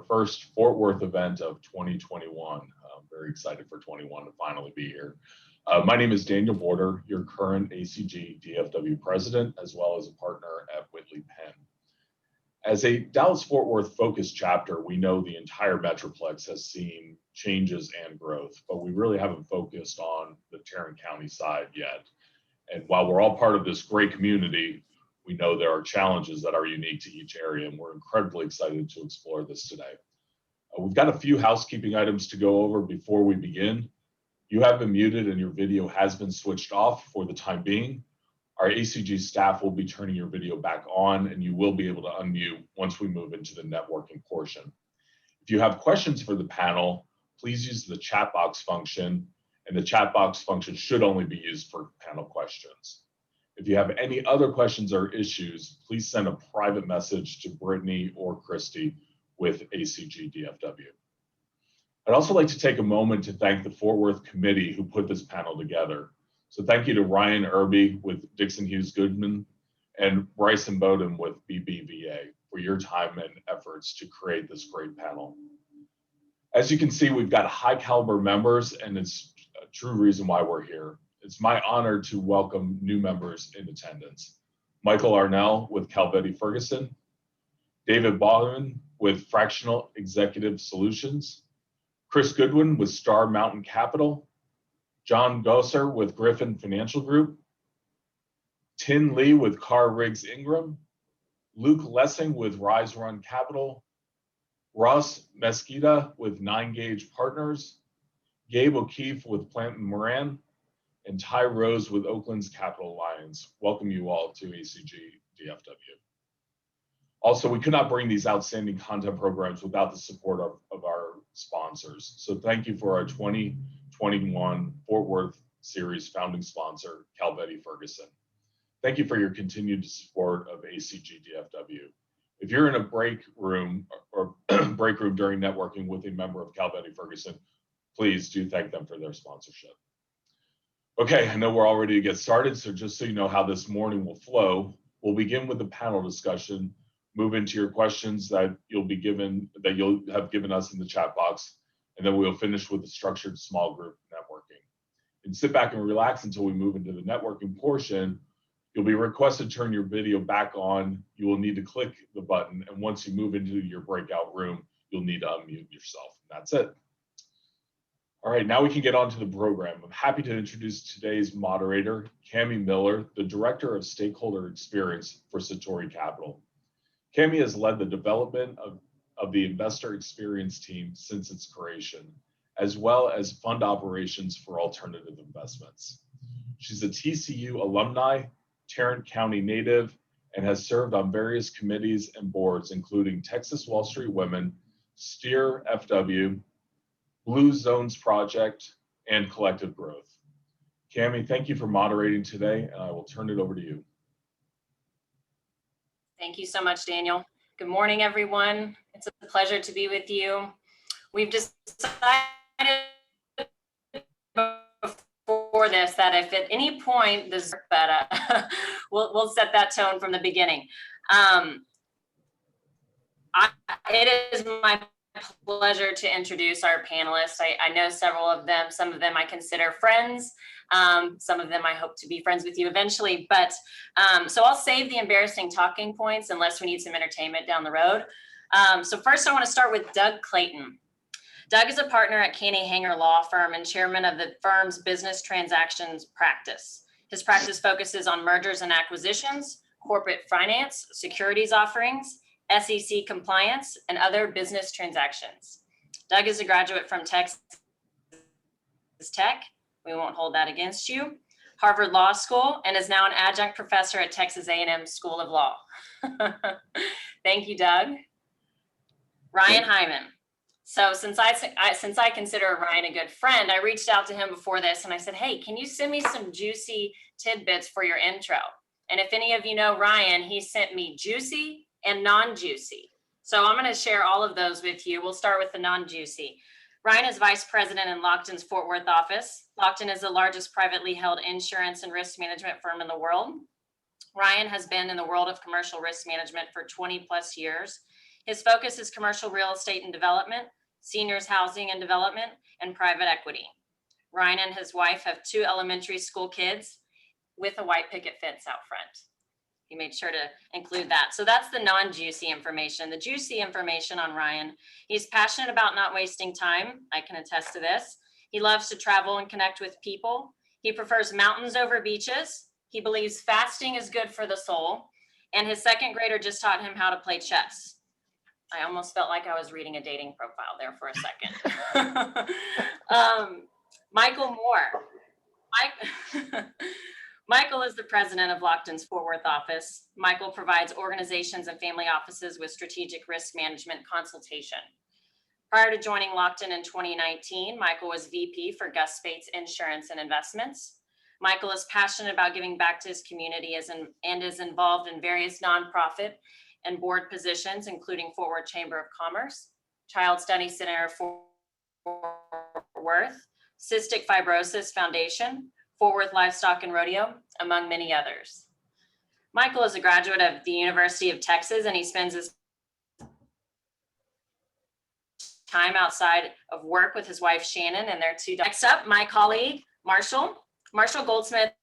First Fort Worth event of 2021. I'm very excited for 21 to finally be here. My name is Daniel Border, your current ACG DFW president, as well as a partner at Whitley Penn. As a Dallas-Fort Worth focused chapter, we know the entire Metroplex has seen changes and growth, but we really haven't focused on the Tarrant County side yet. And while we're all part of this great community, we know there are challenges that are unique to each area, and we're incredibly excited to explore this today. We've got a few housekeeping items to go over before we begin. You have been muted and your video has been switched off for the time being. Our ACG staff will be turning your video back on, and you will be able to unmute once we move into the networking portion. If you have questions for the panel, please use the chat box function, and the chat box function should only be used for panel questions. If you have any other questions or issues, please send a private message to Brittany or Christy with ACG DFW. I'd also like to take a moment to thank the Fort Worth committee who put this panel together. So thank you to Ryan Irby with Dixon Hughes Goodman and Bryson Bowden with BBVA for your time and efforts to create this great panel. As you can see, we've got high caliber members, and it's a true reason why we're here. It's my honor to welcome new members in attendance. Michael Arnell with Calvetti Ferguson, David Baughman with Fractional Executive Solutions, Chris Goodwin with Star Mountain Capital, John Gosser with Griffin Financial Group, Tin Lee with Carr Riggs Ingram, Luke Lessing with Rise Run Capital, Ross Mesquita with Nine Gauge Partners, Gabe O'Keefe with Plant Moran, and Ty Rose with Oakland's Capital Alliance. Welcome you all to ACG DFW. Also, we could not bring these outstanding content programs without the support of our sponsors. So thank you for our 2021 Fort Worth Series founding sponsor, Calvetti Ferguson. Thank you for your continued support of ACG DFW. If you're in a break room or break room during networking with a member of Calvetti Ferguson, please do thank them for their sponsorship. Okay, I know we're all ready to get started, so just so you know how this morning will flow, we'll begin with the panel discussion, move into your questions that you'll have given us in the chat box, and then we'll finish with the structured small group networking. And sit back and relax until we move into the networking portion. You'll be requested to turn your video back on. You will need to click the button, and once you move into your breakout room, you'll need to unmute yourself, and that's it. All right, now we can get on to the program. I'm happy to introduce today's moderator, Cami Miller, the Director of Stakeholder Experience for Satori Capital. Cami has led the development of the investor experience team since its creation, as well as fund operations for alternative investments. She's a TCU alumni, Tarrant County native, and has served on various committees and boards, including Texas Wall Street Women, Steer FW, Blue Zones Project, and Collective Growth. Cami, thank you for moderating today, and I will turn it over to you. Thank you so much, Daniel. Good morning, everyone. It's a pleasure to be with you. We've decided before this that if at any point this, we'll set that tone from the beginning. It is my pleasure to introduce our panelists. I know several of them. Some of them I consider friends. Some of them I hope to be friends with you eventually. But so I'll save the embarrassing talking points unless we need some entertainment down the road. So first I want to start with Doug Clayton. Doug is a partner at Caney Hanger Law Firm and chairman of the firm's business transactions practice. His practice focuses on mergers and acquisitions, corporate finance, securities offerings, SEC compliance, and other business transactions. Doug is a graduate from Texas Tech. We won't hold that against you. Harvard Law School, and is now an adjunct professor at Texas A&M School of Law. Thank you, Doug. Ryan Hyman. So since I consider Ryan a good friend, I reached out to him before this and I said, hey, can you send me some juicy tidbits for your intro? And if any of you know Ryan, he sent me juicy and non-juicy. So I'm going to share all of those with you. We'll start with the non-juicy. Ryan is vice president in Lockton's Fort Worth office. Lockton is the largest privately held insurance and risk management firm in the world. Ryan has been in the world of commercial risk management for 20 plus years. His focus is commercial real estate and development, seniors housing and development, and private equity. Ryan and his wife have 2 elementary school kids with a white picket fence out front. He made sure to include that. So that's the non-juicy information. The juicy information on Ryan: he's passionate about not wasting time. I can attest to this. He loves to travel and connect with people. He prefers mountains over beaches. He believes fasting is good for the soul. And his 2nd grader just taught him how to play chess. I almost felt like I was reading a dating profile there for a second. Michael Moore. Michael is the president of Lockton's Fort Worth office. Michael provides organizations and family offices with strategic risk management consultation. Prior to joining Lockton in 2019, Michael was VP for Gus Spates Insurance and Investments. Michael is passionate about giving back to his community and is involved in various nonprofit and board positions, including Fort Worth Chamber of Commerce, Child Study Center for Fort Worth, Cystic Fibrosis Foundation, Fort Worth Livestock and Rodeo, among many others. Michael is a graduate of the University of Texas, and he spends his time outside of work with his wife, Shannon, and their 2 dogs. Next up, my colleague, Marshall. Marshall Goldsmith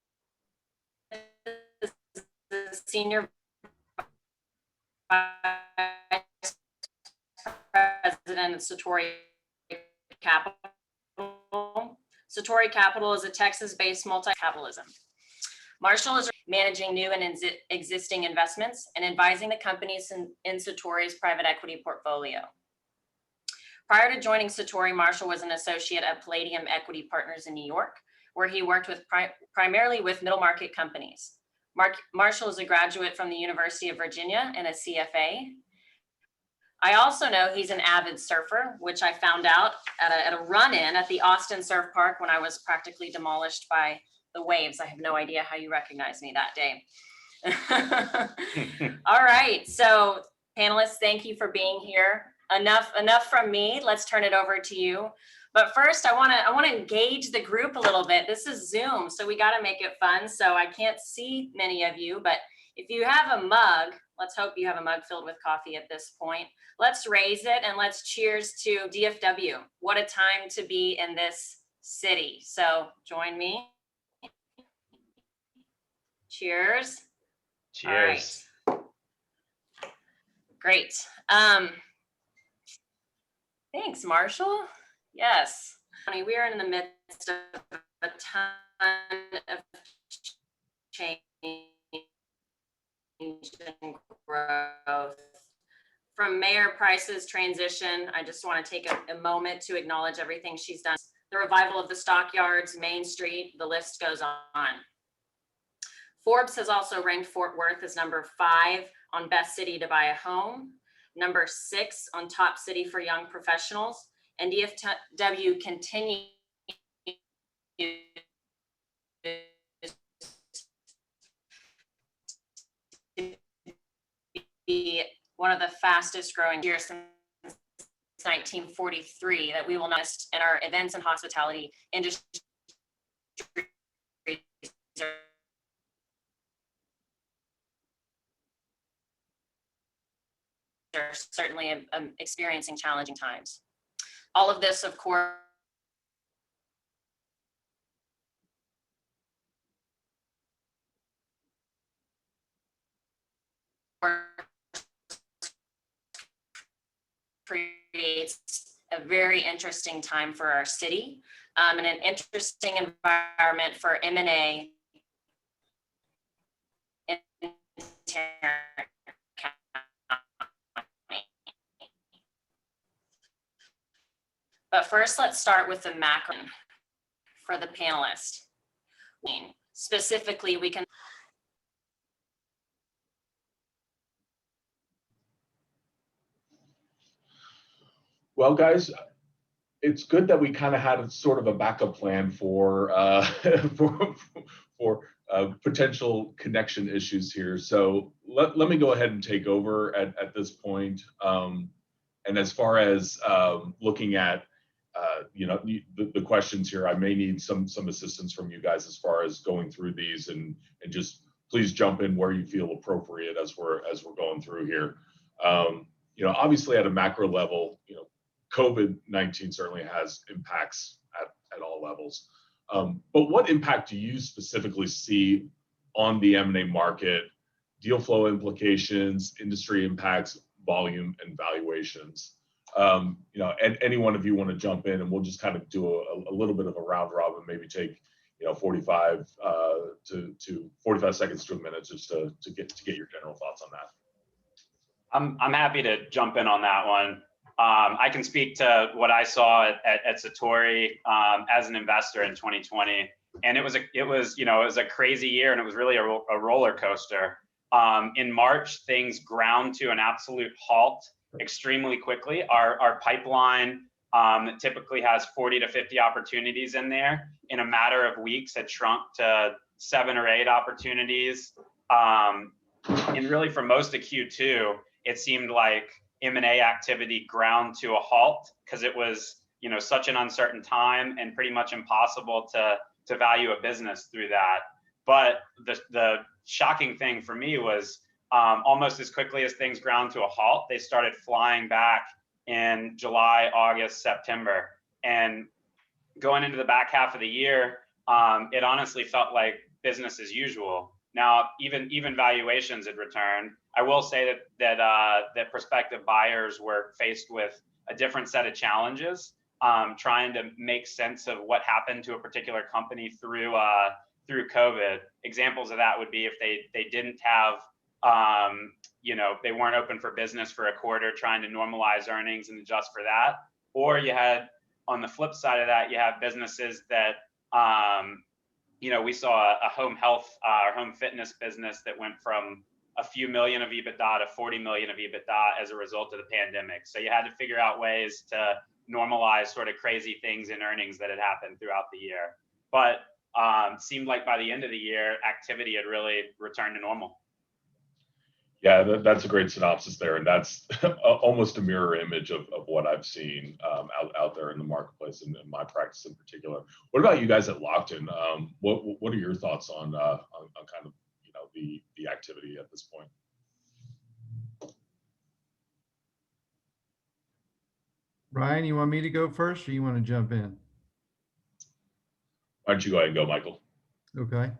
is the Senior Vice President of Satori Capital. Satori Capital is a Texas-based multi-capitalism. Marshall is managing new and existing investments and advising the companies in Satori's private equity portfolio. Prior to joining Satori, Marshall was an associate at Palladium Equity Partners in New York, where he worked with primarily with middle market companies. Marshall is a graduate from the University of Virginia and a CFA. I also know he's an avid surfer, which I found out at a run-in at the Austin Surf Park when I was practically demolished by the waves. I have no idea how you recognized me that day. All right, so panelists, thank you for being here. Enough from me. Let's turn it over to you. But first, I want to engage the group a little bit. This is Zoom, so we got to make it fun. So I can't see many of you, but if you have a mug, let's hope you have a mug filled with coffee at this point. Let's raise it and let's cheers to DFW. What a time to be in this city. So join me. Cheers. Cheers. All right. Great. Thanks, Marshall. Yes. We are in the midst of a ton of change and growth. From Mayor Price's transition, I just want to take a moment to acknowledge everything she's done. The revival of the stockyards, Main Street, the list goes on. Forbes has also ranked Fort Worth as number 5 on best city to buy a home, number 6 on top city for young professionals, and DFW continues to be one of the fastest growing years since 1943 that we will notice in our events and hospitality industry. Are certainly experiencing challenging times. All of this, of course, creates a very interesting time for our city and an interesting environment for M&A in Tarrant County. But first, let's start with the macro for the panelists. Specifically, we can Well, guys, it's good that we kind of had sort of a backup plan for potential connection issues here. So let me go ahead and take over at this point. And as far as looking at the questions here, I may need some assistance from you guys as far as going through these, and just please jump in where you feel appropriate as we're going through here. Obviously at a macro level, COVID-19 certainly has impacts at all levels. But what impact do you specifically see on the M&A market, deal flow implications, industry impacts, volume, and valuations? And any one of you want to jump in, and we'll just kind of do a little bit of a round robin, maybe take 45 to 45 seconds to a minute just to get your general thoughts on that. I'm happy to jump in on that one. I can speak to what I saw at Satori as an investor in 2020, and it was a crazy year, and it was really a roller coaster. In March, things ground to an absolute halt extremely quickly. Our pipeline typically has 40 to 50 opportunities in there. In a matter of weeks, had shrunk to 7 or 8 opportunities. And really for most of Q2, it seemed like M&A activity ground to a halt because it was, such an uncertain time and pretty much impossible to value a business through that. But the shocking thing for me was almost as quickly as things ground to a halt, they started flying back in July, August, September. And going into the back half of the year, it honestly felt like business as usual. Now, even valuations had returned. I will say that prospective buyers were faced with a different set of challenges, trying to make sense of what happened to a particular company through COVID. Examples of that would be if they didn't have, they weren't open for business for a quarter, trying to normalize earnings and adjust for that. Or you had, on the flip side of that, you have businesses that, we saw a home health or home fitness business that went from a few million of EBITDA to 40 million of EBITDA as a result of the pandemic. So you had to figure out ways to normalize sort of crazy things in earnings that had happened throughout the year. But seemed like by the end of the year, activity had really returned to normal. Yeah, that's a great synopsis there. And that's almost a mirror image of what I've seen out there in the marketplace and in my practice in particular. What about you guys at Lockton? What are your thoughts on kind of, the activity at this point? Ryan, you want me to go first or you want to jump in? Why don't you go ahead and go, Michael? Okay.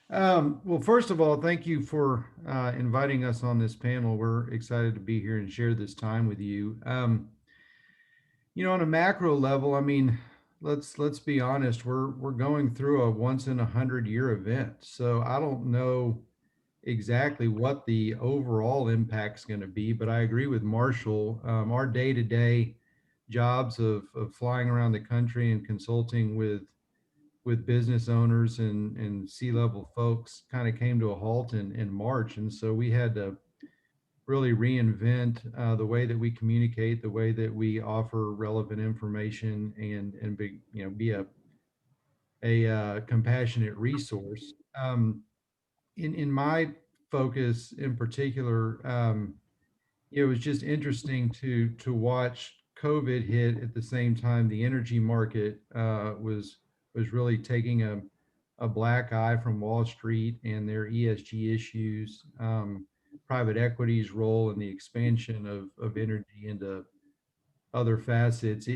Well, first of all, thank you for inviting us on this panel. We're excited to be here and share this time with you. On a macro level, let's be honest, we're going through a once in 100-year event. So I don't know exactly what the overall impact's going to be, but I agree with Marshall. Our day-to-day jobs of flying around the country and consulting with business owners and C-level folks kind of came to a halt in March. And so we had to really reinvent the way that we communicate, the way that we offer relevant information and be a compassionate resource. In my focus in particular, it was just interesting to watch COVID hit at the same time the energy market was really taking a black eye from Wall Street and their ESG issues, private equity's role in the expansion of energy into other facets.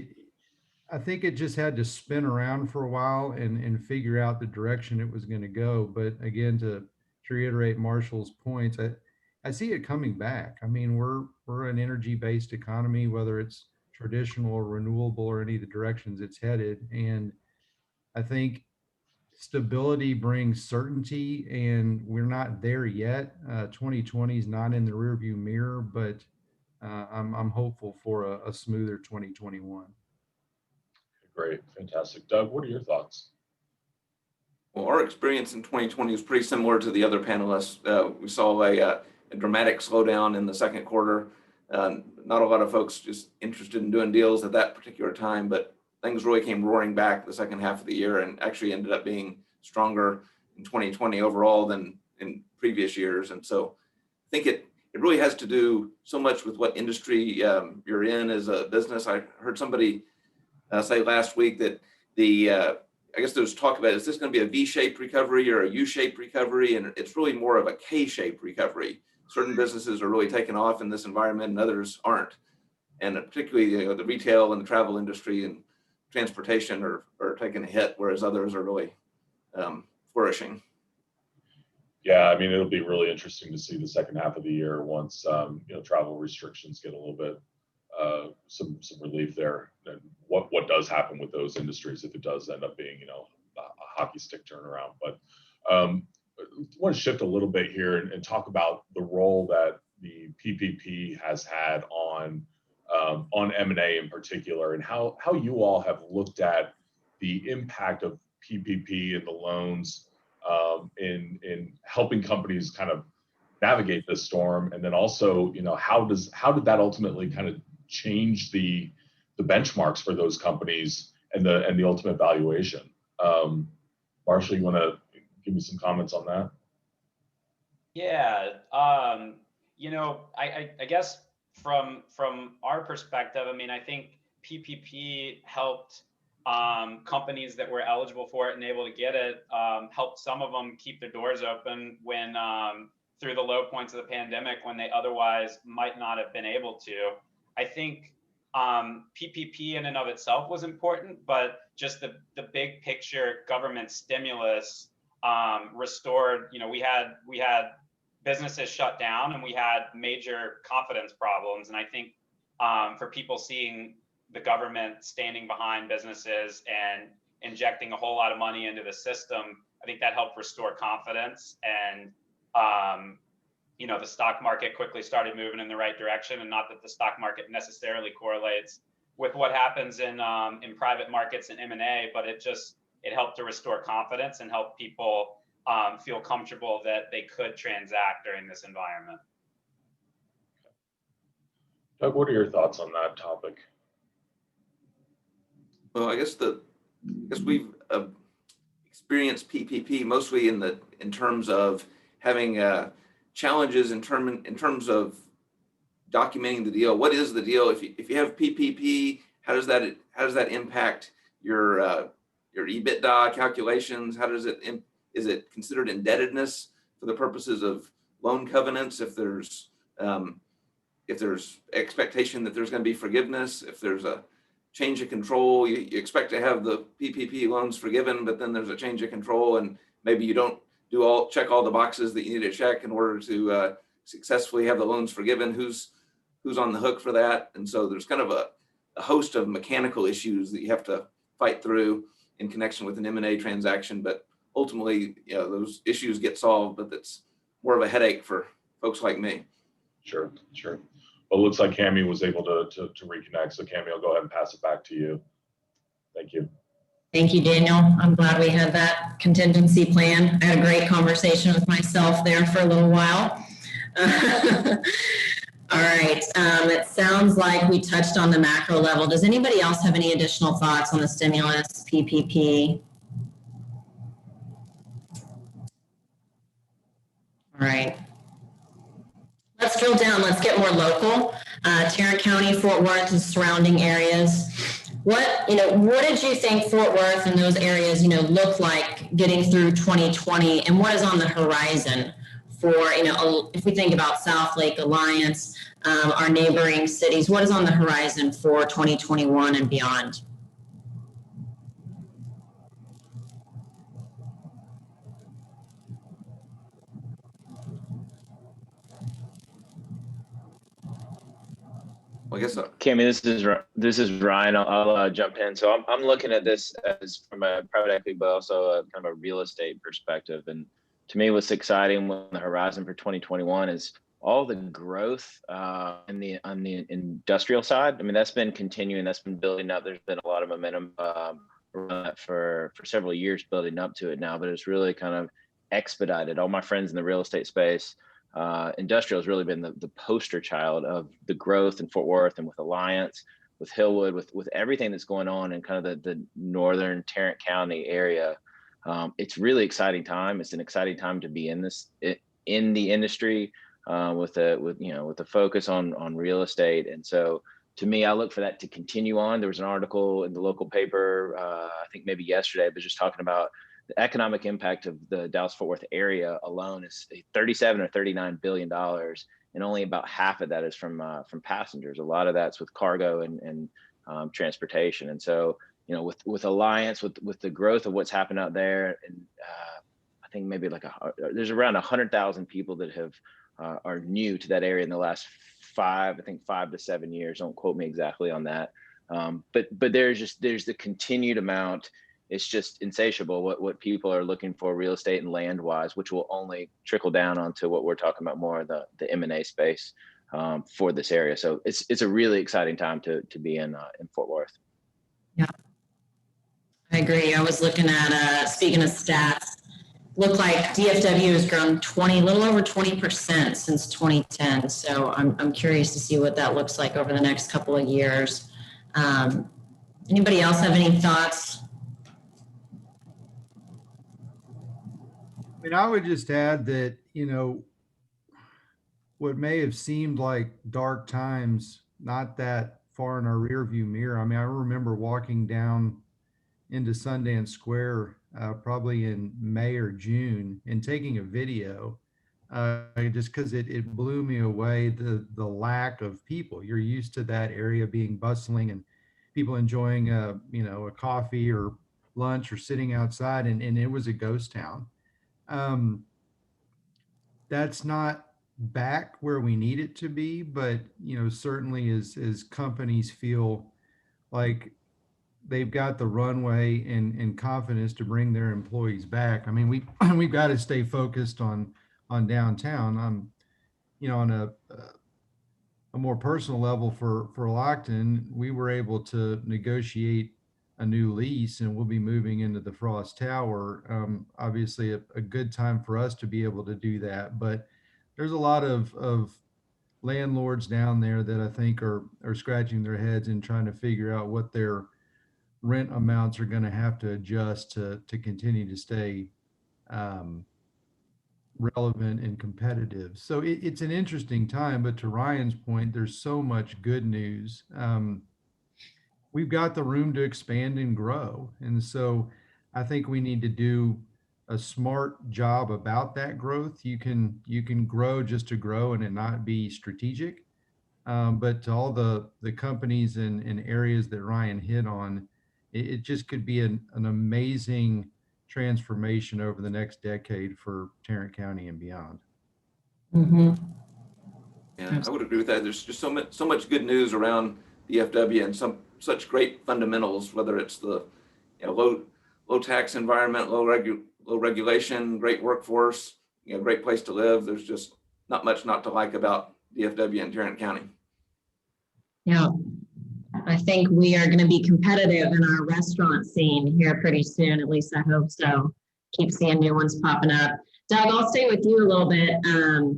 I think it just had to spin around for a while and figure out the direction it was going to go. But again, to reiterate Marshall's points, I see it coming back. We're an energy-based economy, whether it's traditional or renewable or any of the directions it's headed. And I think stability brings certainty, and we're not there yet. 2020 is not in the rearview mirror, but I'm hopeful for a smoother 2021. Great, fantastic. Doug, what are your thoughts? Well, our experience in 2020 is pretty similar to the other panelists. We saw a dramatic slowdown in the second quarter. Not a lot of folks just interested in doing deals at that particular time, but things really came roaring back the second half of the year and actually ended up being stronger in 2020 overall than in previous years. And so I think it really has to do so much with what industry you're in as a business. I heard somebody say last week that I guess there's talk about, is this going to be a V-shaped recovery or a U-shaped recovery? And it's really more of a K-shaped recovery, certain businesses are really taking off in this environment and others aren't. And particularly, the retail and the travel industry and transportation are taking a hit, whereas others are really flourishing. Yeah, I mean, it'll be really interesting to see the second half of the year once travel restrictions get a little bit some relief there, and what does happen with those industries if it does end up being a hockey stick turnaround. But I want to shift a little bit here and talk about the role that the PPP has had on M&A in particular, and how you all have looked at the impact of PPP and the loans in helping companies kind of navigate this storm, and then also, how did that ultimately kind of change the benchmarks for those companies and the ultimate valuation? Marshall, you want to give me some comments on that? Yeah, I guess from our perspective, I mean, I think PPP helped companies that were eligible for it and able to get it, helped some of them keep their doors open when through the low points of the pandemic when they otherwise might not have been able to. I think PPP in and of itself was important, but just the big picture government stimulus restored. We had businesses shut down and we had major confidence problems, and I think for people seeing the government standing behind businesses and injecting a whole lot of money into the system, I think that helped restore confidence, and the stock market quickly started moving in the right direction. And not that the stock market necessarily correlates with what happens in private markets and M&A, but it helped to restore confidence and help people feel comfortable that they could transact during this environment. Doug, what are your thoughts on that topic? Well, I guess we've experienced PPP mostly in terms of having challenges in terms of documenting the deal. What is the deal? If you have PPP, how does that impact your EBITDA calculations? Is it considered indebtedness for the purposes of loan covenants? If there's expectation that there's going to be forgiveness, if there's a change of control, you expect to have the PPP loans forgiven, but then there's a change of control and maybe you don't check all the boxes that you need to check in order to successfully have the loans forgiven. Who's on the hook for that? And so there's kind of a host of mechanical issues that you have to fight through in connection with an M&A transaction, but ultimately, those issues get solved, but that's more of a headache for folks like me. Sure. Well, it looks like Cami was able to reconnect. So Cami, I'll go ahead and pass it back to you. Thank you. Thank you, Daniel. I'm glad we had that contingency plan. I had a great conversation with myself there for a little while. All right. It sounds like we touched on the macro level. Does anybody else have any additional thoughts on the stimulus, PPP? All right. Let's drill down. Let's get more local. Tarrant County, Fort Worth, and surrounding areas. What did you think Fort Worth and those areas, look like getting through 2020, and what is on the horizon for, if we think about South Lake Alliance, our neighboring cities, what is on the horizon for 2021 and beyond? Well, I guess Cami, this is Ryan. I'll jump in. So I'm looking at this as from a private equity, but also a kind of a real estate perspective. And to me, what's exciting on the horizon for 2021 is all the growth on the industrial side. I mean, that's been continuing. That's been building up. There's been a lot of momentum around that for several years building up to it now, but it's really kind of expedited. All my friends in the real estate space, industrial has really been the poster child of the growth in Fort Worth and with Alliance, with Hillwood, with everything that's going on in kind of the northern Tarrant County area. It's really exciting time. It's an exciting time to be in the industry with the focus on real estate. And so to me, I look for that to continue on. There was an article in the local paper, I think maybe yesterday, but just talking about the economic impact of the Dallas-Fort Worth area alone is 37 or $39 billion. And only about half of that is from passengers. A lot of that's with cargo and transportation. And so, you know, with Alliance, with the growth of what's happened out there, and I think maybe there's around 100,000 people that are new to that area in the last 5 to 7 years. Don't quote me exactly on that. But there's the continued amount. It's just insatiable what people are looking for real estate and land wise, which will only trickle down onto what we're talking about more, the M&A space for this area. So it's a really exciting time to be in Fort Worth. Yeah, I agree. I was looking at, speaking of stats, looked like DFW has grown a little over 20% since 2010. So I'm curious to see what that looks like over the next couple of years. Anybody else have any thoughts? I mean, I would just add that, you know, what may have seemed like dark times, not that far in our rearview mirror. I mean, I remember walking down into Sundance Square probably in May or June and taking a video just because it blew me away, the lack of people. You're used to that area being bustling and people enjoying a coffee or lunch or sitting outside, and it was a ghost town. That's not back where we need it to be, but you know, certainly as companies feel like they've got the runway and confidence to bring their employees back. I mean, we've got to stay focused on downtown. You know, on a more personal level for Lockton, we were able to negotiate a new lease, and we'll be moving into the Frost Tower. Obviously a good time for us to be able to do that, but there's a lot of landlords down there that I think are scratching their heads and trying to figure out what their rent amounts are going to have to adjust to continue to stay relevant and competitive. So it's an interesting time, but to Ryan's point, there's so much good news. We've got the room to expand and grow. And so I think we need to do a smart job about that growth. You can grow just to grow and it not be strategic. But to all the companies and areas that Ryan hit on, it just could be an amazing transformation over the next decade for Tarrant County and beyond. Mm-hmm. Yeah, I would agree with that. There's just so much good news around DFW and such great fundamentals, whether it's the low tax environment, low regulation, great workforce, great place to live. There's just not much not to like about DFW and Tarrant County. Yeah, I think we are going to be competitive in our restaurant scene here pretty soon. At least I hope so. Keep seeing new ones popping up. Doug, I'll stay with you a little bit, and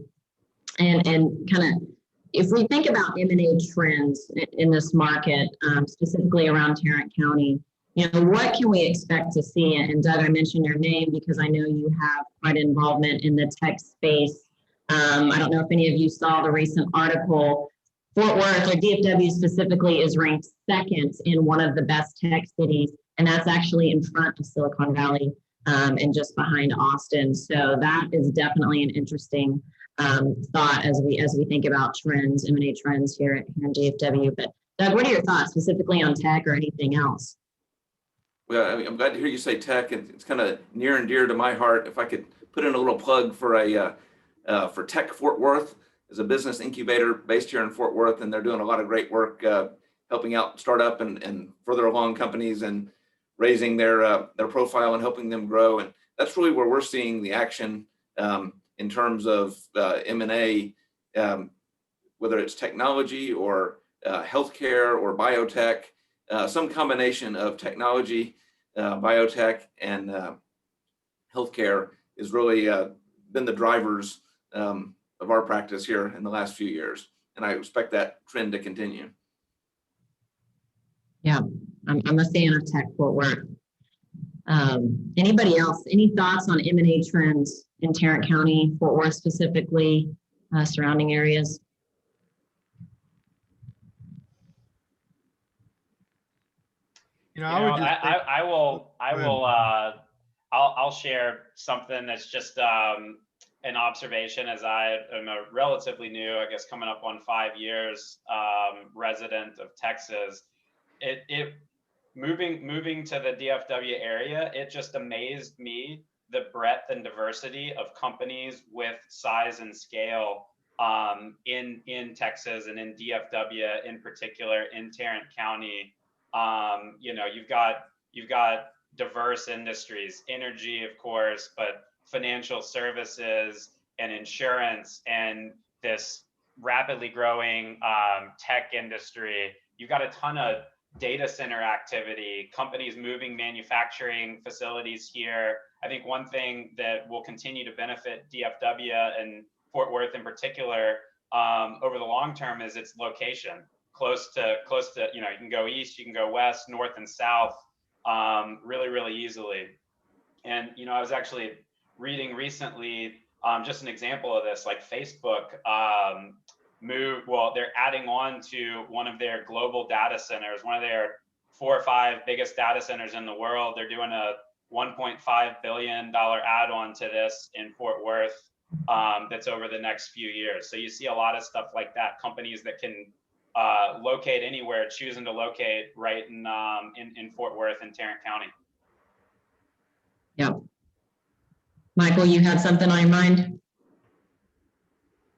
kind of, if we think about M&A trends in this market, specifically around Tarrant County, what can we expect to see? And Doug, I mentioned your name because I know you have quite involvement in the tech space. I don't know if any of you saw the recent article. Fort Worth, or DFW specifically, is ranked second in one of the best tech cities, and that's actually in front of Silicon Valley and just behind Austin. So that is definitely an interesting thought as we think about trends, M&A trends here in DFW. But Doug, what are your thoughts specifically on tech or anything else? Well, I'm glad to hear you say tech, and it's kind of near and dear to my heart. If I could put in a little plug for for Tech Fort Worth, is a business incubator based here in Fort Worth, and they're doing a lot of great work helping out startup and further along companies and raising their profile and helping them grow. And that's really where we're seeing the action in terms of M&A, whether it's technology or healthcare or biotech, some combination of technology, biotech, and healthcare has really been the drivers of our practice here in the last few years. And I expect that trend to continue. Yeah, I'm a fan of Tech Fort Worth. Anybody else? Any thoughts on M&A trends in Tarrant County, Fort Worth specifically, surrounding areas? I will I'll share something that's just an observation, as I am a relatively new, I guess coming up on 5 years, resident of Texas. It moving to the DFW area, it just amazed me the breadth and diversity of companies with size and scale in Texas and in DFW in particular, in Tarrant County. You know, you've got diverse industries, energy, of course, but financial services and insurance and this rapidly growing tech industry. You've got a ton of data center activity, companies moving manufacturing facilities here. I think one thing that will continue to benefit DFW and Fort Worth in particular over the long term is its location. Close to, you know, you can go east, you can go west, north and south really easily. And, you know, I was actually reading recently, just an example of this, like Facebook they're adding on to one of their global data centers, one of their 4 or 5 biggest data centers in the world. They're doing a $1.5 billion add-on to this in Fort Worth that's over the next few years. So you see a lot of stuff like that, companies that can locate anywhere, choosing to locate right in Fort Worth and Tarrant County. Yep. Michael, you had something on your mind?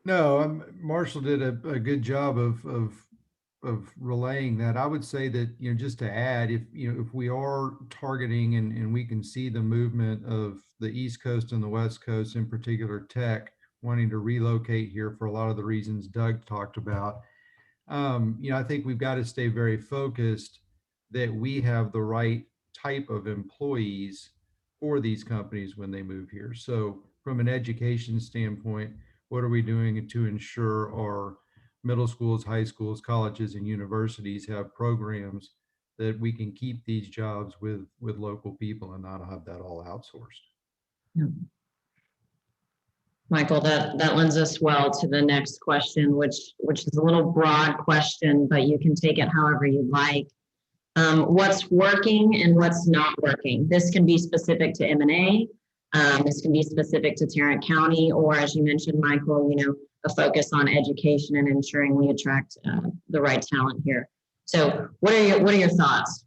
No, Marshall did a good job of relaying that. I would say that, you know, just to add, if we are targeting and we can see the movement of the East Coast and the West Coast, in particular tech, wanting to relocate here for a lot of the reasons Doug talked about, you know, I think we've got to stay very focused that we have the right type of employees for these companies when they move here. So from an education standpoint, what are we doing to ensure our middle schools, high schools, colleges, and universities have programs that we can keep these jobs with local people and not have that all outsourced? Yeah. Michael, that lends us well to the next question, which is a little broad question, but you can take it however you'd like. What's working and what's not working? This can be specific to M&A. This can be specific to Tarrant County, or as you mentioned, Michael, you know, a focus on education and ensuring we attract the right talent here. So what are your thoughts?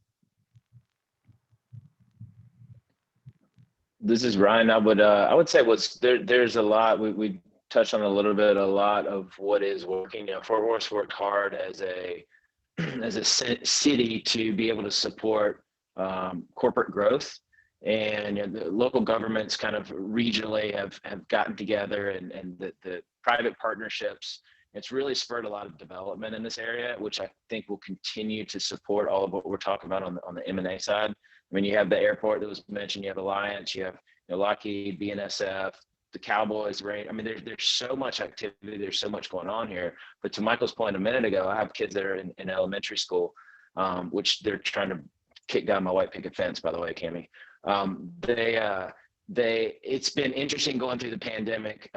This is Ryan. I would say there's a lot, we touched on a lot of what is working. You know, Fort Worth's worked hard as a city to be able to support corporate growth, and you know, the local governments kind of regionally have gotten together, and the private partnerships. It's really spurred a lot of development in this area, which I think will continue to support all of what we're talking about on the M&A side. I mean, you have the airport that was mentioned, you have Alliance, you have Lockheed, BNSF, the Cowboys, right? I mean, there's so much activity, there's so much going on here. But to Michael's point a minute ago, I have kids that are in elementary school, which they're trying to kick down my white picket fence, by the way, Cammie. It's been interesting going through the pandemic,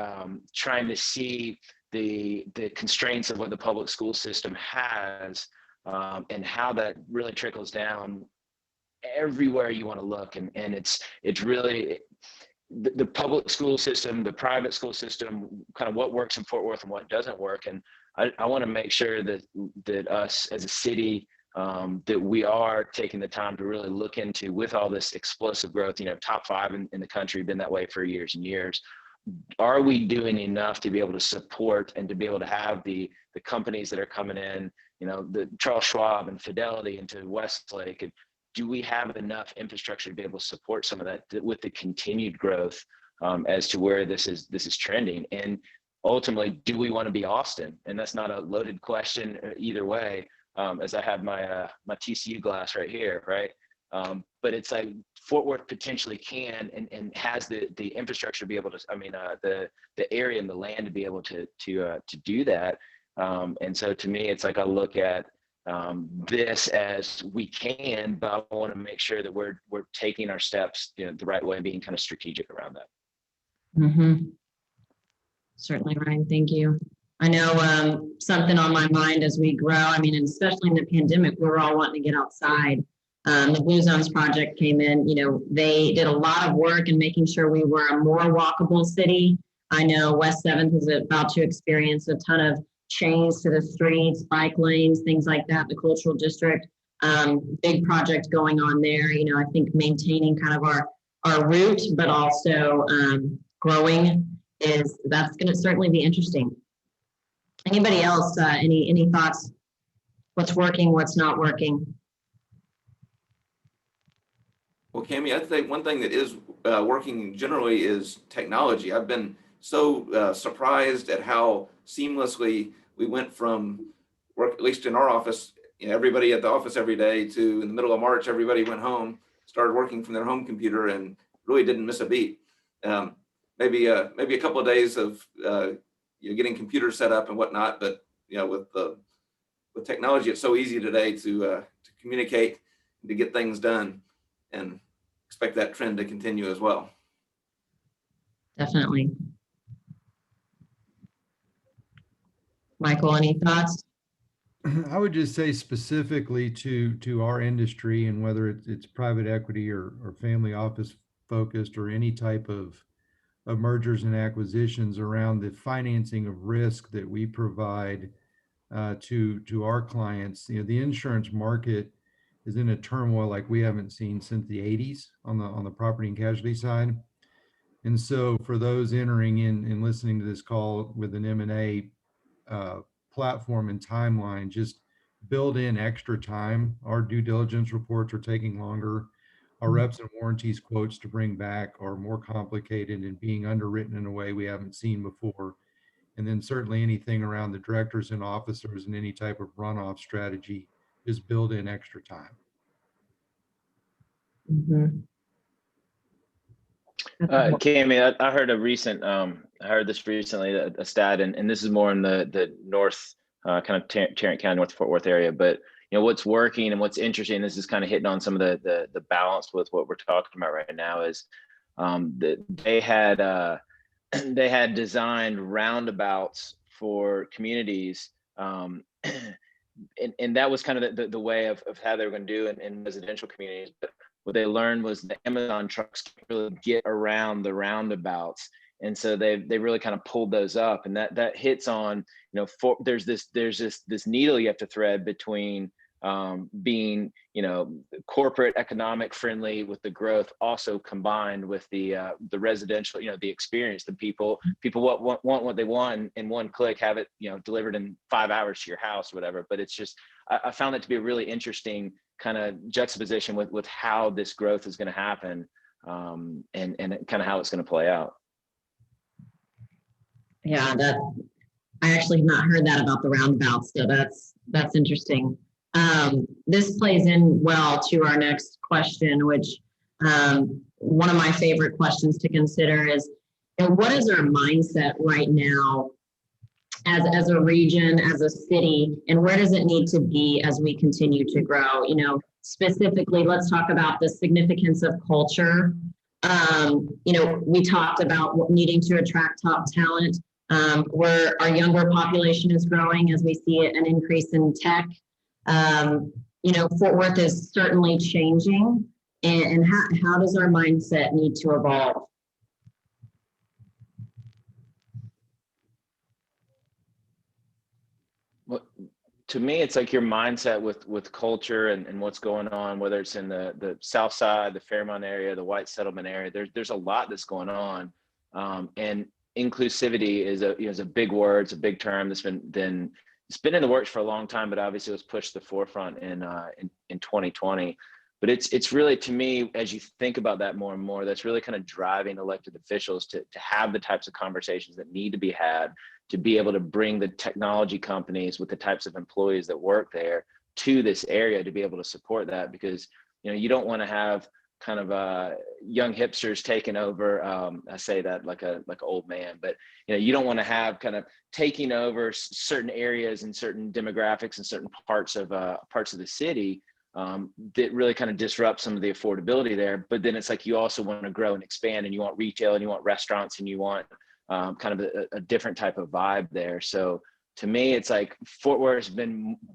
trying to see the constraints of what the public school system has, and how that really trickles down everywhere you want to look. And it's really the public school system, the private school system, kind of what works in Fort Worth and what doesn't work. And I want to make sure that us as a city, that we are taking the time to really look into, with all this explosive growth, you know, top 5 in the country, been that way for years and years. Are we doing enough to be able to support and to be able to have the companies that are coming in, you know, the Charles Schwab and Fidelity into Westlake, and do we have enough infrastructure to be able to support some of that with the continued growth, as to where this is trending? And ultimately, do we want to be Austin? And that's not a loaded question either way, as I have my TCU glass right here, right? But it's like Fort Worth potentially can and has the infrastructure to be able to, the area and the land to be able to do that. And so to me, it's like I look at this as we can, but I want to make sure that we're taking our steps, you know, the right way and being kind of strategic around that. Mm-hmm. Certainly, Ryan. Thank you. I know something on my mind as we grow. I mean, and especially in the pandemic, we're all wanting to get outside. The Blue Zones project came in, they did a lot of work in making sure we were a more walkable city. I know West 7th is about to experience a ton of change to the streets, bike lanes, things like that, the cultural district. Big project going on there. I think maintaining kind of our route, but also growing that's going to certainly be interesting. Anybody else? Any thoughts? What's working? What's not working? Well, Cami, I think one thing that is working generally is technology. I've been so surprised at how seamlessly we went from work, at least in our office, everybody at the office every day, to in the middle of March, everybody went home, started working from their home computer, and really didn't miss a beat. Maybe a couple of days of getting computers set up and whatnot, but with technology, it's so easy today to communicate and to get things done, and expect that trend to continue as well. Definitely. Michael, any thoughts? I would just say specifically to our industry, and whether it's private equity or family office focused, or any type of mergers and acquisitions, around the financing of risk that we provide to our clients. The insurance market is in a turmoil like we haven't seen since the 80s on the property and casualty side. And so for those entering in and listening to this call with an M&A platform and timeline, just build in extra time. Our due diligence reports are taking longer. Our reps and warranties quotes to bring back are more complicated and being underwritten in a way we haven't seen before. And then certainly anything around the directors and officers and any type of runoff strategy is build in extra time. Mm-hmm. Cami, I heard I heard this recently, a stat, and this is more in the north, kind of Tarrant County, North Fort Worth area. But what's working and what's interesting, this is kind of hitting on some of the balance with what we're talking about right now, is that they had designed roundabouts for communities, and that was kind of the way of how they were going to do it in residential communities. But what they learned was the Amazon trucks can't really get around the roundabouts, and so they really kind of pulled those up, and that hits on there's this needle you have to thread between being corporate economic friendly with the growth, also combined with the residential, the experience. The people want what they want in one click, have it delivered in 5 hours to your house, whatever. But it's just, I found that to be a really interesting kind of juxtaposition with how this growth is going to happen, and kind of how it's going to play out. Yeah, I actually have not heard that about the roundabouts, so that's interesting. This plays in well to our next question, which one of my favorite questions to consider is, what is our mindset right now as a region, as a city, and where does it need to be as we continue to grow? Specifically, let's talk about the significance of culture. We talked about needing to attract top talent, where our younger population is growing as we see an increase in tech. Fort Worth is certainly changing, and how does our mindset need to evolve? Well, to me, it's like your mindset with culture and what's going on, whether it's in the South Side, the Fairmont area, the White Settlement area. There's a lot that's going on, and inclusivity is a big word. It's a big term that's it's been in the works for a long time, but obviously it was pushed to the forefront in 2020. But it's really, to me, as you think about that more and more, that's really kind of driving elected officials to have the types of conversations that need to be had, to be able to bring the technology companies with the types of employees that work there to this area, to be able to support that. Because you don't want to have kind of young hipsters taking over. I say that like an old man, but you don't want to have kind of taking over certain areas and certain demographics and certain parts of the city that really kind of disrupt some of the affordability there. But then it's like you also want to grow and expand, and you want retail, and you want restaurants, and you want kind of a different type of vibe there. So to me, it's like Fort Worth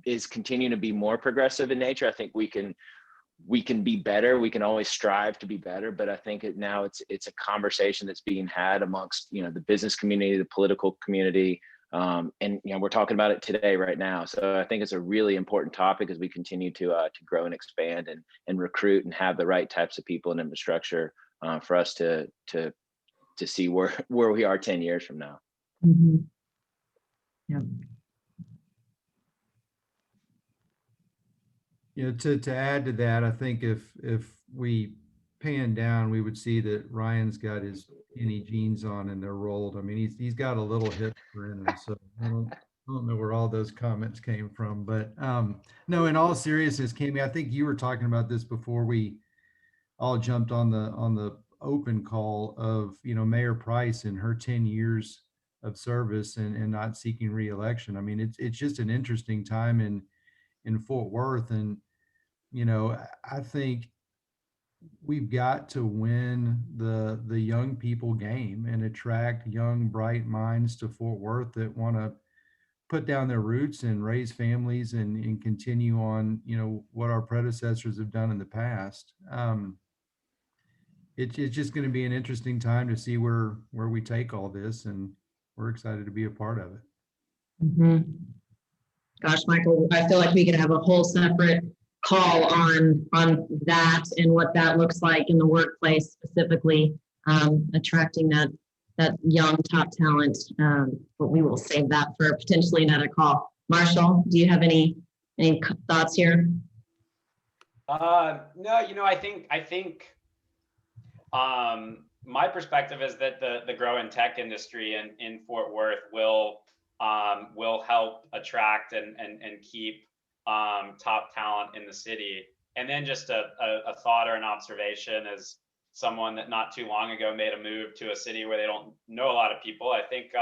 is continuing to be more progressive in nature. I think we we can be better. We can always strive to be better, but I think now it's a conversation that's being had amongst, you know, the business community, the political community, and you know, we're talking about it today, right now. So I think it's a really important topic as we continue to grow and expand and recruit and have the right types of people and infrastructure for us to see where we are 10 years from now. Mhm. Yeah. You know, to add to that, I think if we pan down, we would see that Ryan's got his skinny jeans on and they're rolled. I mean, he's got a little hipster in him, so I don't know where all those comments came from. But no, in all seriousness, Cami, I think you were talking about this before we all jumped on the open call of, you know, Mayor Price and her 10 years of service and not seeking reelection. I mean, it's just an interesting time in Fort Worth. And, you know, I think we've got to win the young people game and attract young, bright minds to Fort Worth that want to put down their roots and raise families and continue on, you know, what our predecessors have done in the past. It's just going to be an interesting time to see where we take all this, and we're excited to be a part of it. Mhm. Gosh, Michael, I feel like we could have a whole separate call on that and what that looks like in the workplace, specifically attracting that young top talent. But we will save that for potentially another call. Marshall, do you have any thoughts here? No, you know, I think my perspective is that the growing tech industry in Fort Worth will help attract and keep top talent in the city. And then just a thought or an observation as someone that not too long ago made a move to a city where they don't know a lot of people. I think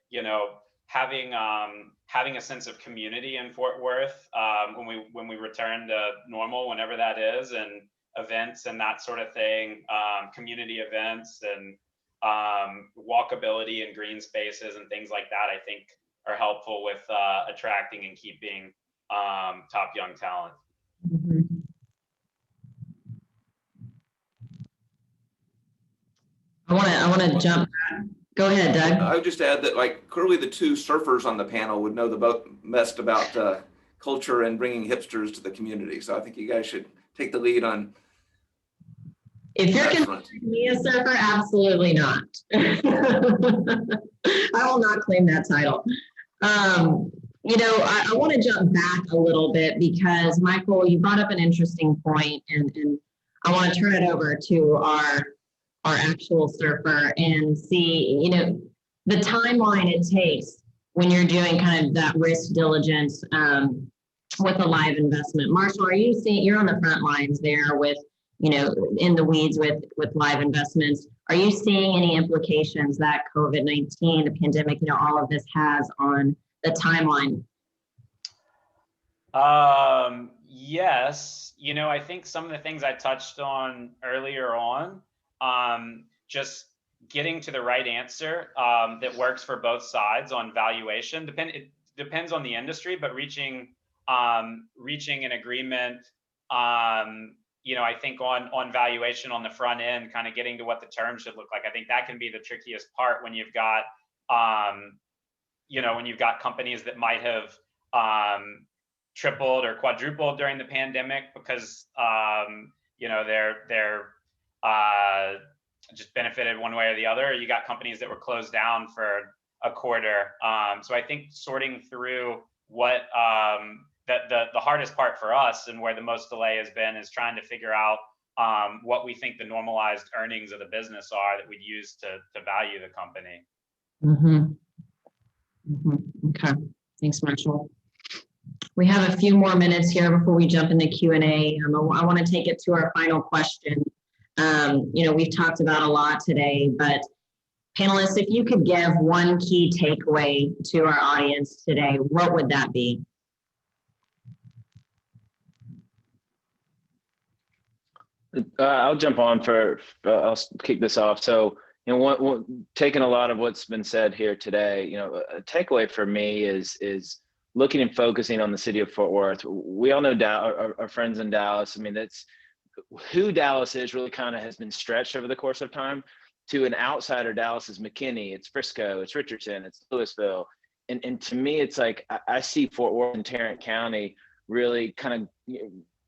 you know, having a sense of community in Fort Worth when we return to normal, whenever that is, and events and that sort of thing, community events and walkability and green spaces and things like that, I think are helpful with attracting and keeping top young talent. Mm-hmm. I want to jump back. Go ahead, Doug. I would just add that, like, clearly the two surfers on the panel would know the best about culture and bringing hipsters to the community. So I think you guys should take the lead on. If you're considering me a surfer, absolutely not. I will not claim that title. You know, I want to jump back a little bit because, Michael, you brought up an interesting point, and I want to turn it over to our actual surfer and see, you know, the timeline it takes when you're doing kind of that risk diligence with a live investment. Marshall, are you seeing, you're on the front lines there with, you know, in the weeds with live investments. Are you seeing any implications that COVID-19, the pandemic, you know, all of this has on the timeline? Yes, you know, I think some of the things I touched on earlier on, just getting to the right answer that works for both sides on valuation. It depends on the industry, but reaching an agreement, you know, I think on valuation on the front end, kind of getting to what the terms should look like. I think that can be the trickiest part when you've got, you know, when you've got companies that might have tripled or quadrupled during the pandemic because, you know, they're just benefited one way or the other. You got companies that were closed down for a quarter. So I think sorting through what the hardest part for us and where the most delay has been is trying to figure out what we think the normalized earnings of the business are that we'd use to value the company. Mm-hmm. Mm-hmm. Okay, thanks, Marshall. We have a few more minutes here before we jump into Q&A. I want to take it to our final question. You know, we've talked about a lot today, but panelists, if you could give one key takeaway to our audience today, what would that be? I'll jump on I'll kick this off. So, you know, taking a lot of what's been said here today, you know, a takeaway for me is looking and focusing on the city of Fort Worth, we all know our friends in Dallas. I mean, that's who Dallas is really kind of has been stretched over the course of time. To an outsider, Dallas is McKinney, it's Frisco, it's Richardson, it's Louisville. And to me, it's like I see Fort Worth and Tarrant County really kind of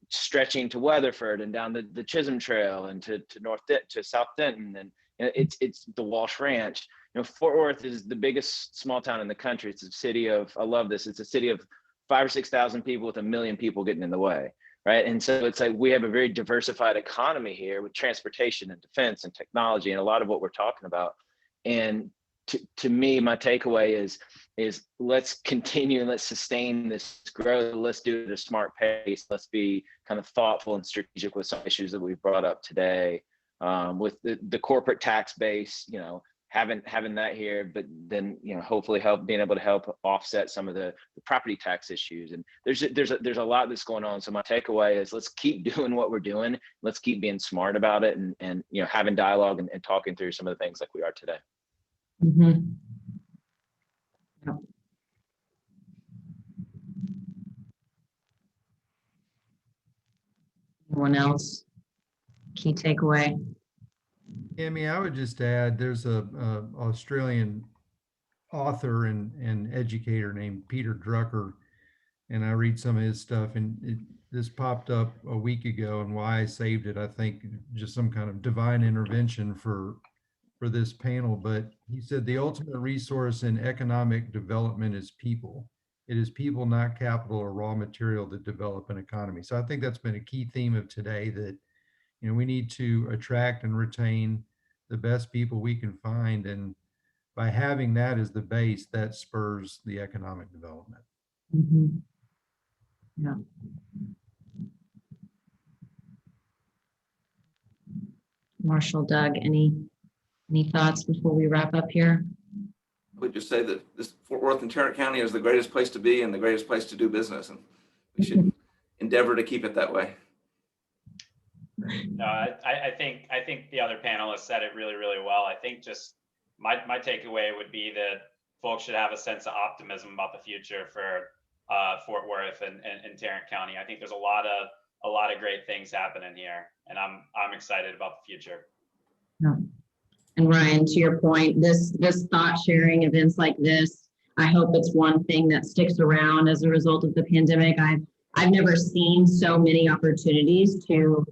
stretching to Weatherford and down the Chisholm Trail and to South Denton, and it's the Walsh Ranch. Fort Worth is the biggest small town in the country. It's a city of, I love this, it's a city of 5,000 or 6,000 people with 1 million people getting in the way, right? And so it's like we have a very diversified economy here with transportation and defense and technology and a lot of what we're talking about. And to me, my takeaway is let's continue and let's sustain this growth. Let's do it at a smart pace. Let's be kind of thoughtful and strategic with some issues that we've brought up today, with the corporate tax base, having that here, but then hopefully being able to help offset some of the property tax issues. And there's a lot that's going on. So my takeaway is let's keep doing what we're doing. Let's keep being smart about it and having dialogue and talking through some of the things like we are today. Mm-hmm. Yep. Anyone else? Key takeaway? Amy, I would just add, there's a Australian author and educator named Peter Drucker, and I read some of his stuff, and this popped up a week ago, and why I saved it, I think just some kind of divine intervention for this panel. But he said the ultimate resource in economic development is people. It is people, not capital or raw material, that develop an economy. So I think that's been a key theme of today, that we need to attract and retain the best people we can find, and by having that as the base, that spurs the economic development. Mm-hmm. Yeah. Marshall, Doug, any thoughts before we wrap up here? I would just say that this Fort Worth and Tarrant County is the greatest place to be and the greatest place to do business, and we should endeavor to keep it that way. No, I think the other panelists said it really, really well. I think just my takeaway would be that folks should have a sense of optimism about the future for Fort Worth and Tarrant County. I think there's a lot of great things happening here, and I'm excited about the future. Yeah. And Ryan, to your point, this thought sharing events like this, I hope it's one thing that sticks around as a result of the pandemic. I've never seen so many opportunities to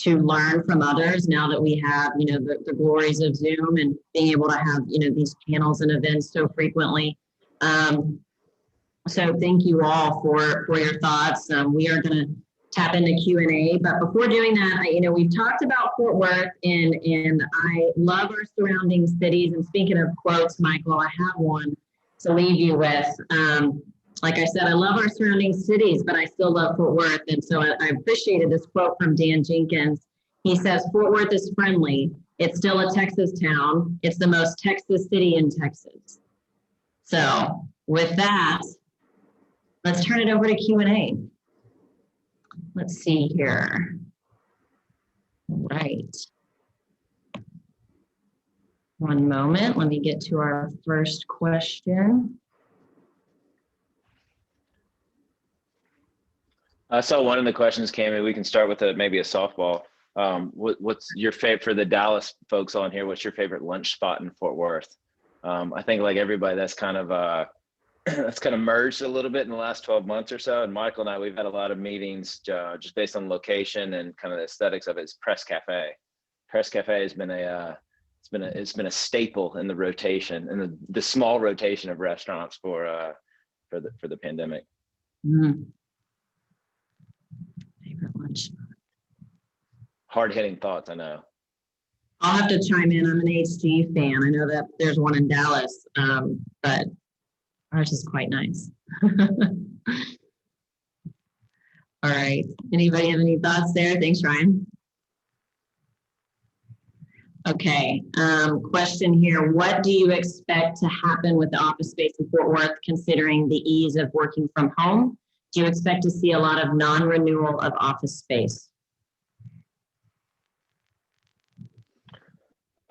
learn from others now that we have, the glories of Zoom and being able to have, these panels and events so frequently. So thank you all for your thoughts. We are going to tap into Q&A, but before doing that, we've talked about Fort Worth and I love our surrounding cities. And speaking of quotes, Michael, I have one to leave you with. Like I said, I love our surrounding cities, but I still love Fort Worth. And so I appreciated this quote from Dan Jenkins. He says, Fort Worth is friendly. It's still a Texas town. It's the most Texas city in Texas. So with that, let's turn it over to Q&A. Let's see here. All right. One moment. Let me get to our first question. I saw one of the questions came in. We can start with maybe a softball. What's your favorite, for the Dallas folks on here, what's your favorite lunch spot in Fort Worth? I think like everybody, that's kind of merged a little bit in the last 12 months or so. And Michael and I, we've had a lot of meetings just based on location and kind of the aesthetics of it. It's Press Cafe. Press Cafe has been it's been a staple in the rotation, and the small rotation of restaurants for the pandemic. Mm. Favorite lunch. Hard-hitting thoughts, I know. I'll have to chime in. I'm an HG fan. I know that there's one in Dallas, but ours is quite nice. All right. Anybody have any thoughts there? Thanks, Ryan. Okay. Question here. What do you expect to happen with the office space in Fort Worth, considering the ease of working from home? Do you expect to see a lot of non-renewal of office space?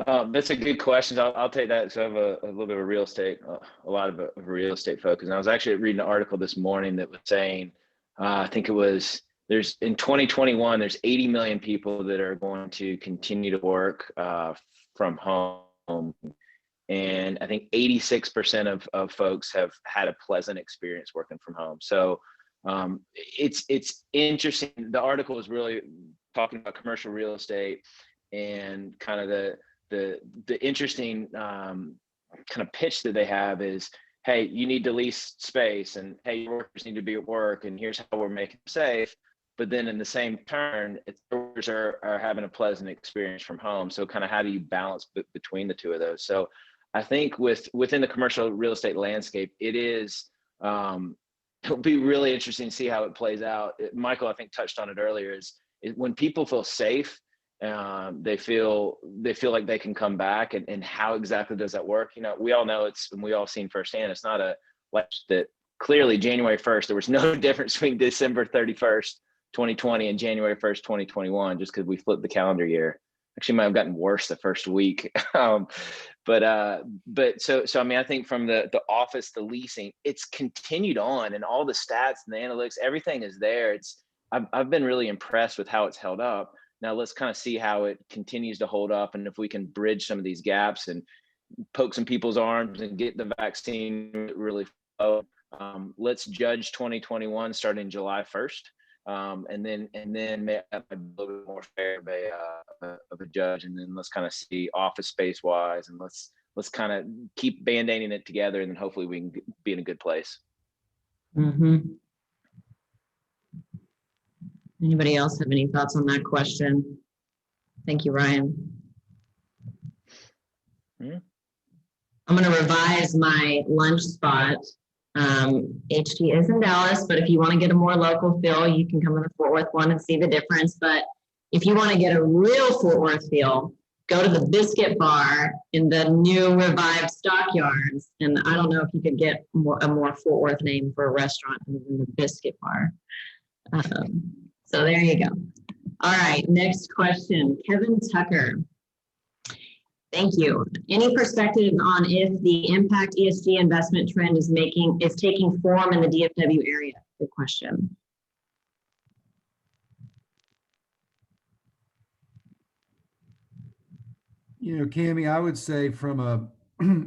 That's a good question. I'll take that. So I have a little bit of real estate, a lot of a real estate focus. And I was actually reading an article this morning that was saying, I think it was, there's in 2021, there's 80 million people that are going to continue to work from home. And I think 86% of folks have had a pleasant experience working from home. So it's interesting. The article is really talking about commercial real estate and kind of the interesting kind of pitch that they have is, hey, you need to lease space, and hey, your workers need to be at work, and here's how we're making them safe. But then in the same turn, workers are having a pleasant experience from home. So kind of how do you balance between the two of those? So I think within the commercial real estate landscape, it is it'll be really interesting to see how it plays out. Michael, I think, touched on it earlier, is when people feel safe, they feel like they can come back, and how exactly does that work? You know, we all know and we all seen firsthand, it's not that clearly January 1st, there was no difference between December 31st, 2020 and January 1st, 2021, just because we flipped the calendar year. Actually might have gotten worse the first week. But so I mean, I think from the office, the leasing, it's continued on, and all the stats and the analytics, everything is there. I've been really impressed with how it's held up. Now let's kind of see how it continues to hold up, and if we can bridge some of these gaps and poke some people's arms and get the vaccine really low. Let's judge 2021 starting July 1st. And then make a little bit more fair of a judge, and then let's kind of see office space wise, and let's kind of keep band-aiding it together, and then hopefully we can be in a good place. Mm-hmm. Anybody else have any thoughts on that question? Thank you, Ryan. Hmm? I'm going to revise my lunch spot. HT is in Dallas, but if you want to get a more local feel, you can come to the Fort Worth one and see the difference. But if you want to get a real Fort Worth feel, go to the Biscuit Bar in the new revived Stockyards. And I don't know if you could get a more Fort Worth name for a restaurant than the Biscuit Bar. So there you go. All right, next question, Kevin Tucker. Thank you. Any perspective on if the impact ESG investment trend is taking form in the DFW area? Good question. You know, Cammie, I would say from a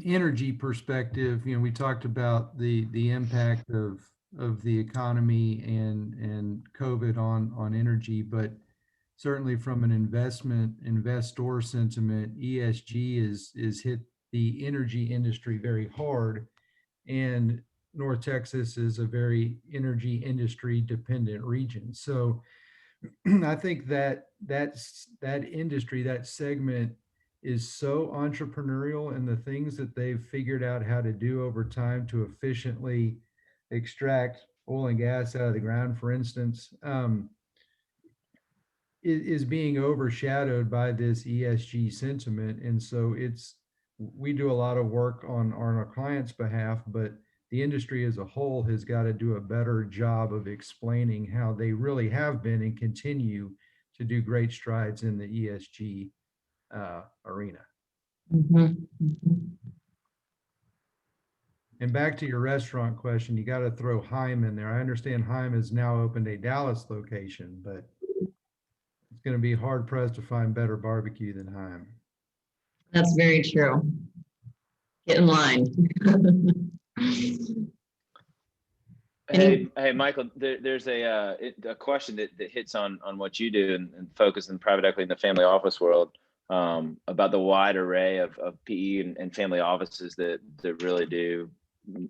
energy perspective, you know, we talked about the impact of the economy and COVID on energy, but certainly from an investor sentiment, ESG is hit the energy industry very hard, and North Texas is a very energy industry dependent region. So I think that industry, that segment, is so entrepreneurial, and the things that they've figured out how to do over time to efficiently extract oil and gas out of the ground, for instance, is being overshadowed by this ESG sentiment. And so we do a lot of work on our clients' behalf, but the industry as a whole has got to do a better job of explaining how they really have been and continue to do great strides in the ESG arena. Mm-hmm. Mm-hmm. And back to your restaurant question, you got to throw Heim in there. I understand Heim has now opened a Dallas location, but it's going to be hard pressed to find better barbecue than Heim. That's very true. Get in line. Hey, Michael, there's a question that hits on what you do and focus in private equity in the family office world, about the wide array of PE and family offices that really do,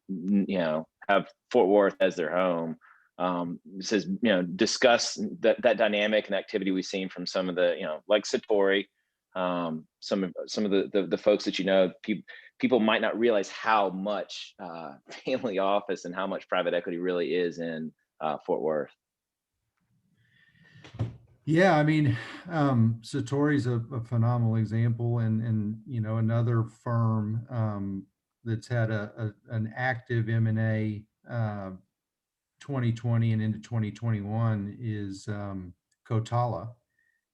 you know, have Fort Worth as their home. It says, you know, discuss that dynamic and activity we've seen from some of the, you know, like Satori, some of the folks that, you know, people might not realize how much family office and how much private equity really is in Fort Worth. Yeah, I mean, Satori's a phenomenal example, and you know, another firm that's had an active M&A 2020 and into 2021 is Kotala,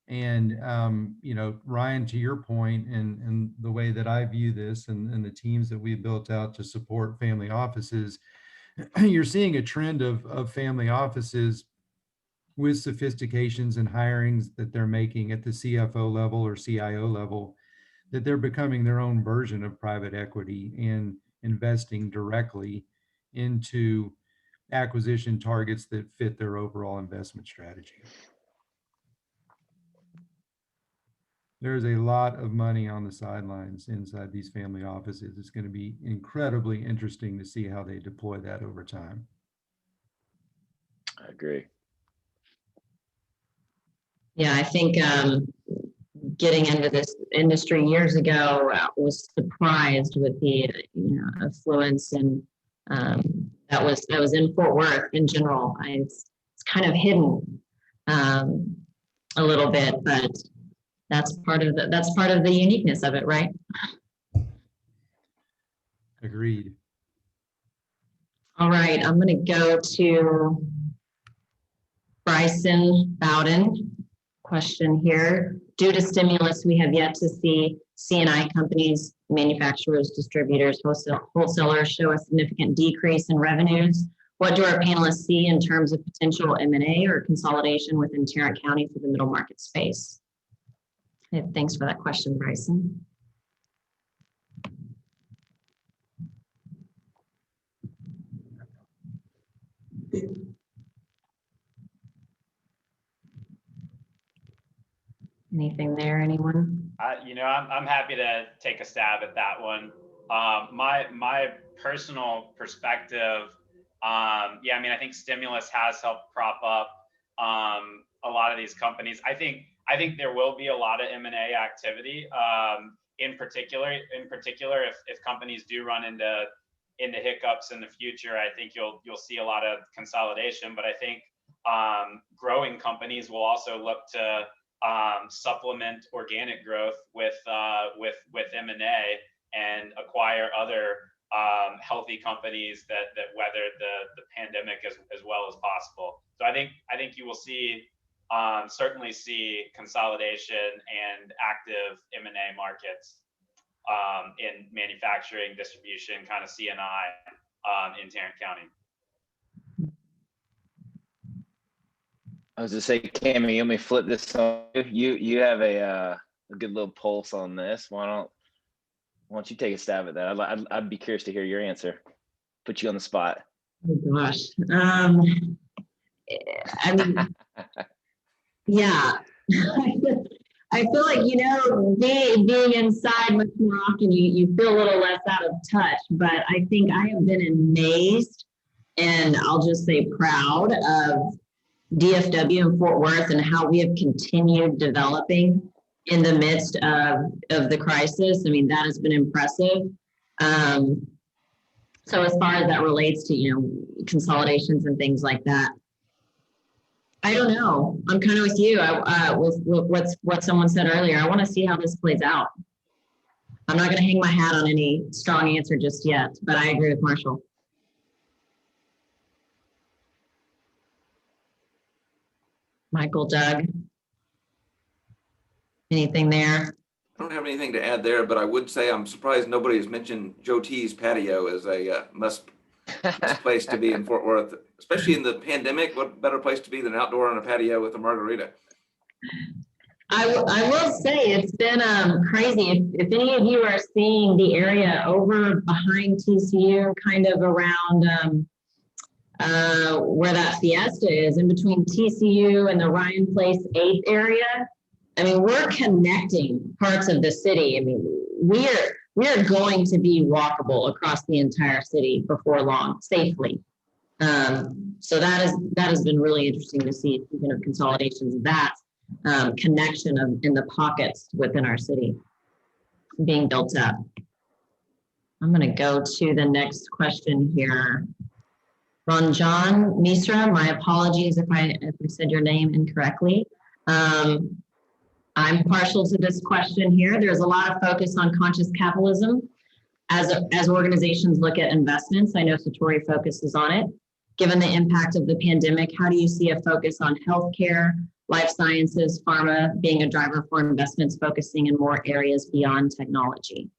And, you know, Ryan, to your point, and the way that I view this and the teams that we've built out to support family offices, you're seeing a trend of family offices with sophistications and hirings that they're making at the CFO level or CIO level, that they're becoming their own version of private equity and investing directly into acquisition targets that fit their overall investment strategy. There's a lot of money on the sidelines inside these family offices. It's going to be incredibly interesting to see how they deploy that over time. I agree. Yeah, I think getting into this industry years ago, I was surprised with the affluence, and that was in Fort Worth in general. It's kind of hidden a little bit, but that's part of the uniqueness of it, right? Agreed. All right, I'm going to go to Bryson Bowden. Question here. Due to stimulus, we have yet to see C&I companies, manufacturers, distributors, wholesalers show a significant decrease in revenues. What do our panelists see in terms of potential M&A or consolidation within Tarrant County for the middle market space? Okay, thanks for that question, Bryson. Anything there, anyone? I'm happy to take a stab at that one. My personal perspective, I think stimulus has helped prop up a lot of these companies. I think there will be a lot of M&A activity. In particular, if companies do run into hiccups in the future, I think you'll see a lot of consolidation. But I think growing companies will also look to supplement organic growth with M&A and acquire other healthy companies that weather the pandemic as well as possible. So I think you will certainly see consolidation and active M&A markets in manufacturing, distribution, kind of C&I in Tarrant County. I was to say, Cammy, you want me to flip this on you? You have a good little pulse on this. Why don't you take a stab at that? I'd be curious to hear your answer. Put you on the spot. Oh gosh. I mean, yeah. I feel like, being inside much more often, you feel a little less out of touch, but I think I have been amazed, and I'll just say proud of DFW and Fort Worth and how we have continued developing in the midst of the crisis. I mean, that has been impressive. So as far as that relates to, consolidations and things like that, I don't know. I'm kind of with you. With what someone said earlier, I want to see how this plays out. I'm not going to hang my hat on any strong answer just yet, but I agree with Marshall. Michael, Doug, anything there? I don't have anything to add there, but I would say I'm surprised nobody has mentioned Joe T's patio as a must place to be in Fort Worth, especially in the pandemic. What better place to be than outdoor on a patio with a margarita? I will say it's been crazy. If any of you are seeing the area over behind TCU, kind of around where that Fiesta is, in between TCU and the Ryan Place 8th area, I mean, we're connecting parts of the city. I mean, we are going to be walkable across the entire city before long, safely. So that has been really interesting to see, speaking of consolidations, that connection in the pockets within our city being built up. I'm going to go to the next question here. Ranjan Misra, my apologies if I said your name incorrectly. I'm partial to this question here. There's a lot of focus on conscious capitalism as organizations look at investments. I know Satori focuses on it. Given the impact of the pandemic, how do you see a focus on healthcare, life sciences, pharma being a driver for investments, focusing in more areas beyond technology?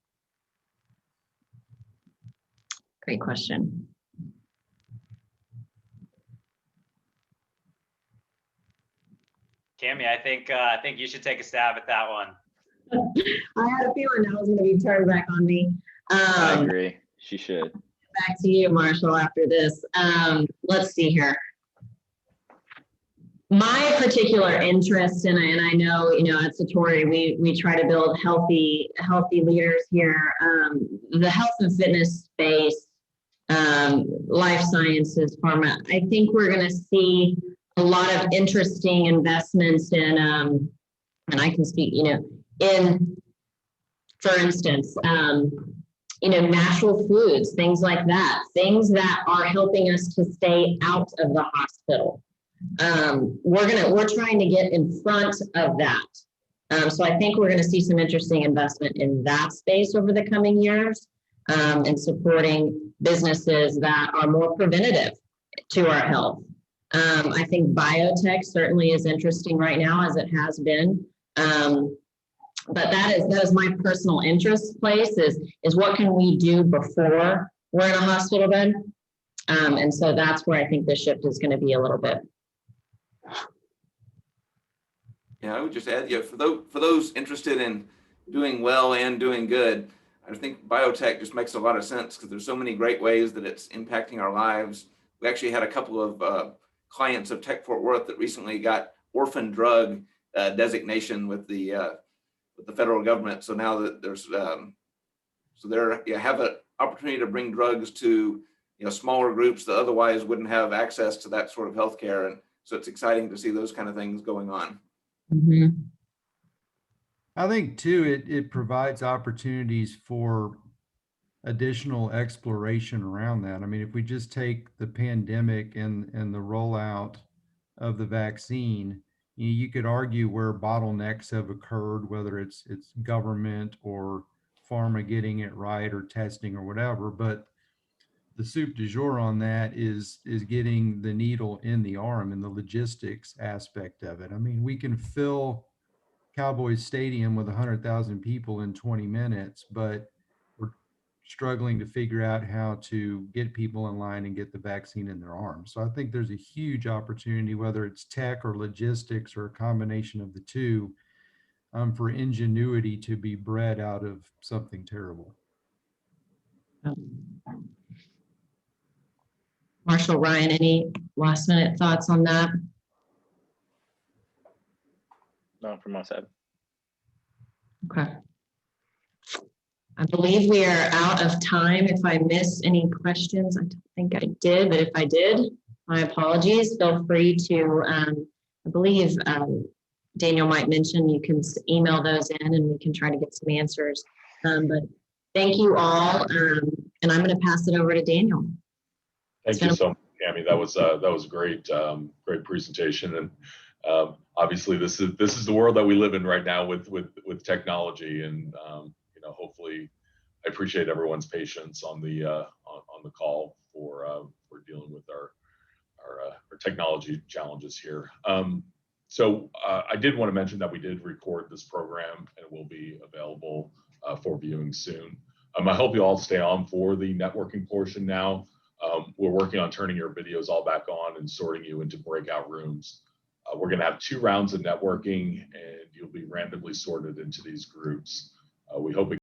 Great question. Cami, I think you should take a stab at that one. I had a feeling that was going to be turned back on me. I agree. She should. Back to you, Marshall, after this. Let's see here. My particular interest, and I know, at Satori, we try to build healthy leaders here. The health and fitness space, life sciences, pharma, I think we're going to see a lot of interesting investments in, and I can speak, in, for instance, natural foods, things like that, things that are helping us to stay out of the hospital. We're trying to get in front of that. So I think we're going to see some interesting investment in that space over the coming years, and supporting businesses that are more preventative to our health. I think biotech certainly is interesting right now, as it has been. But that is my personal interest place is what can we do before we're in a hospital bed? And so that's where I think the shift is going to be a little bit. Yeah, I would just add, for those interested in doing well and doing good, I think biotech just makes a lot of sense because there's so many great ways that it's impacting our lives. We actually had a couple of clients of Tech Fort Worth that recently got orphan drug designation with the federal government. So now that there's you have an opportunity to bring drugs to smaller groups that otherwise wouldn't have access to that sort of healthcare, and so it's exciting to see those kind of things going on. Mm-hmm. I think too, it provides opportunities for additional exploration around that. I mean, if we just take the pandemic and the rollout of the vaccine, you could argue where bottlenecks have occurred, whether it's government or pharma getting it right or testing or whatever. But the soup du jour on that is getting the needle in the arm and the logistics aspect of it. I mean, we can fill Cowboys Stadium with 100,000 people in 20 minutes, but we're struggling to figure out how to get people in line and get the vaccine in their arms. So I think there's a huge opportunity, whether it's tech or logistics or a combination of the two, for ingenuity to be bred out of something terrible. Marshall, Ryan, any last minute thoughts on that? Not from my side. Okay. I believe we are out of time. If I missed any questions, I don't think I did, but if I did, my apologies. Feel free to, I believe Daniel might mention you can email those in and we can try to get some answers. But thank you all. And I'm going to pass it over to Daniel. Thank you so much, Cami. That was great, great presentation. And obviously, this is the world that we live in right now with technology. And hopefully, I appreciate everyone's patience on the call for dealing with our technology challenges here. So I did want to mention that we did record this program and it will be available for viewing soon. I hope you all stay on for the networking portion now. We're working on turning your videos all back on and sorting you into breakout rooms. We're going to have 2 rounds of networking and you'll be randomly sorted into these groups. We hope